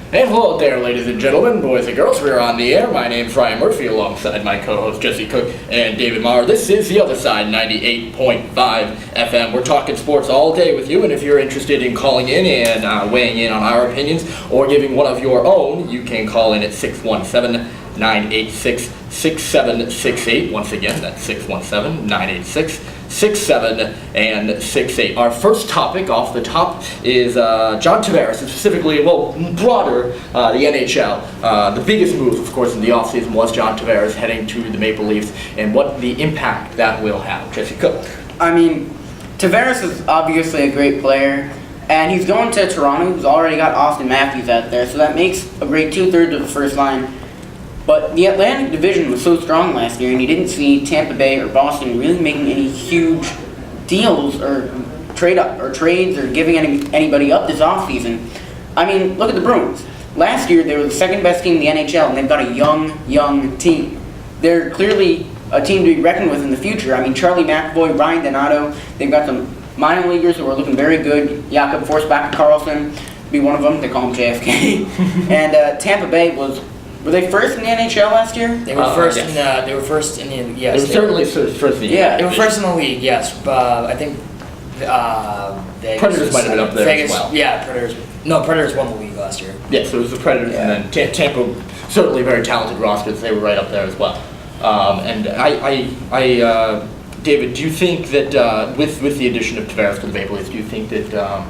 And hello there, ladies and gentlemen, boys and girls. We're on the air. My name's Ryan Murphy, alongside my co-host Jesse Cook and David Maher. This is The Other Side, 98.5 FM. We're talking sports all day with you, and if you're interested in calling in and weighing in on our opinions or giving one of your own, you can call in at 617-986-6768. Once again, that's 617-986-6768. Our first topic off the top is John Tavares, specifically, broader, the NHL. The biggest move, of course, in the offseason was John Tavares heading to the Maple Leafs and what the impact that will have. Jesse Cook. I mean, Tavares is obviously a great player, and he's going to Toronto, who's already got Austin Matthews out there, so that makes a great two-thirds of the first line. But the Atlantic Division was so strong last year, and you didn't see Tampa Bay or Boston really making any huge deals or trades or giving anybody up this offseason. I mean, look at the Bruins. Last year, they were the second best team in the NHL, and they've got a young team. They're clearly a team to be reckoned with in the future. I mean, Charlie McAvoy, Ryan Donato, they've got some minor leaguers who are looking very good. Jakob Forsback Karlsson be one of them. They call him JFK. And Tampa Bay were they first in the NHL last year? They were first yes. in the. They were first in the. Yes. They were certainly first in the Yeah, they were first in the league. Yes, I think. Vegas Predators might have been up there Vegas, as well. Yeah, Predators. No, Predators won the league last year. Yes, it was the Predators, Yeah. and then Tampa, certainly very talented rosters. They were right up there as well. And David, do you think that with the addition of Tavares to the Maple Leafs, do you think that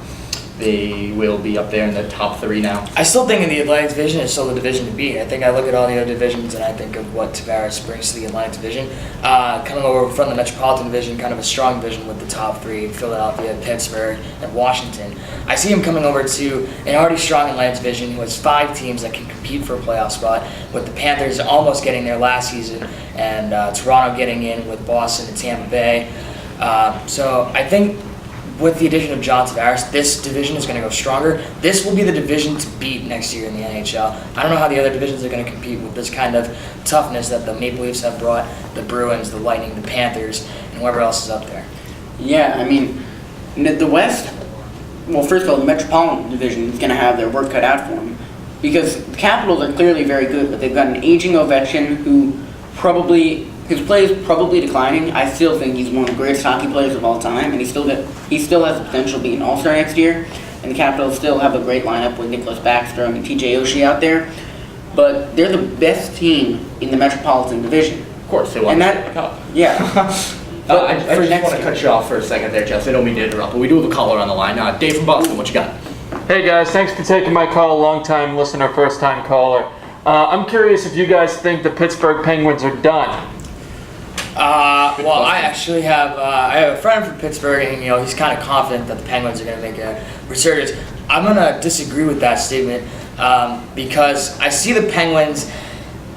they will be up there in the top three now? I still think in the Atlantic Division it's still the division to beat. I think I look at all the other divisions and I think of what Tavares brings to the Atlantic Division. Coming over from the Metropolitan Division, kind of a strong division with the top three, Philadelphia, Pittsburgh, and Washington. I see him coming over to an already strong Atlantic Division who has 5 teams that can compete for a playoff spot, with the Panthers almost getting there last season and Toronto getting in with Boston and Tampa Bay. So I think with the addition of John Tavares, this division is going to go stronger. This will be the division to beat next year in the NHL. I don't know how the other divisions are going to compete with this kind of toughness that the Maple Leafs have brought the Bruins, the Lightning, the Panthers, and whoever else is up there. Yeah, I mean, the West, well, first of all, the Metropolitan Division is going to have their work cut out for them, because the Capitals are clearly very good, but they've got an aging Ovechkin his play is probably declining. I still think he's one of the greatest hockey players of all time, and he still has the potential to be an All-Star next year. And the Capitals still have a great lineup with Nicholas Backstrom and TJ Oshie out there. But they're the best team in the Metropolitan Division. Of course, they won the Cup. Yeah. I just want to cut you off for a second there, Jess. I don't mean to interrupt, but we do have a caller on the line. Dave from Boston, what you got? Hey guys, thanks for taking my call. Long-time listener, first-time caller. I'm curious if you guys think the Pittsburgh Penguins are done. Well, I actually have a friend from Pittsburgh, and he's kind of confident that the Penguins are going to make a resurgence. I'm going to disagree with that statement because I see the Penguins.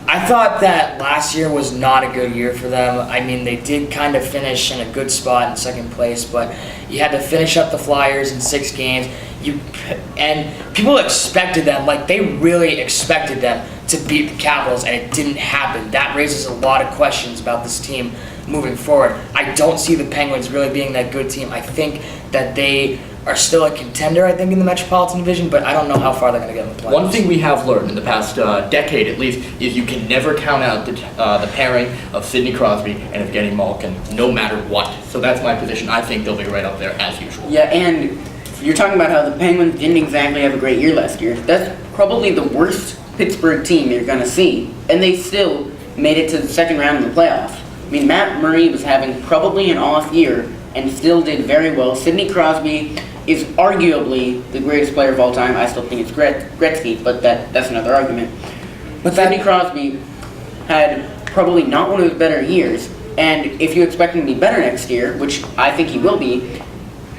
I thought that last year was not a good year for them. I mean, they did kind of finish in a good spot in second place, but you had to finish up the Flyers in 6 games. And people expected them, like they really expected them to beat the Capitals, and it didn't happen. That raises a lot of questions about this team moving forward. I don't see the Penguins really being that good team. I think that they are still a contender, I think, in the Metropolitan Division, but I don't know how far they're going to get in the playoffs. One thing we have learned in the past decade, at least, is you can never count out the pairing of Sidney Crosby and of Evgeny Malkin, no matter what. So that's my position. I think they'll be right up there as usual. Yeah, and you're talking about how the Penguins didn't exactly have a great year last year. That's probably the worst Pittsburgh team you're going to see, and they still made it to the second round of the playoffs. I mean, Matt Murray was having probably an off year and still did very well. Sidney Crosby is arguably the greatest player of all time. I still think it's Gretzky, but that's another argument. But Sidney Crosby had probably not one of his better years, and if you expect him to be better next year, which I think he will be,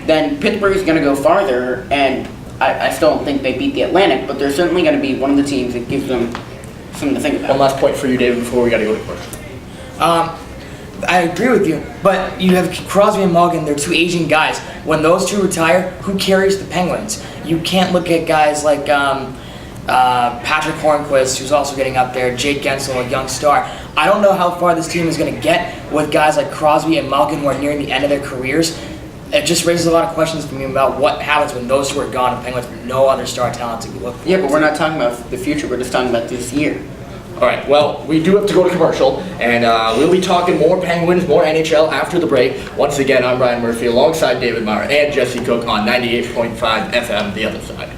then Pittsburgh is going to go farther, and I still don't think they beat the Atlantic, but they're certainly going to be one of the teams that gives them something to think about. One last point for you, David, before we got to go to commercial. I agree with you, but you have Crosby and Malkin, they're 2 aging guys. When those 2 retire, who carries the Penguins? You can't look at guys like Patrick Hornquist, who's also getting up there, Jake Gensel, a young star. I don't know how far this team is going to get with guys like Crosby and Malkin who are nearing the end of their careers. it just raises a lot of questions for me about what happens when those two are gone and Penguins have no other star talent to look for. Yeah, but we're not talking about the future. We're just talking about this year. All right, well, we do have to go to commercial, and we'll be talking more Penguins, more NHL after the break. Once again, I'm Ryan Murphy alongside David Meyer and Jesse Cook on 98.5 FM, The Other Side.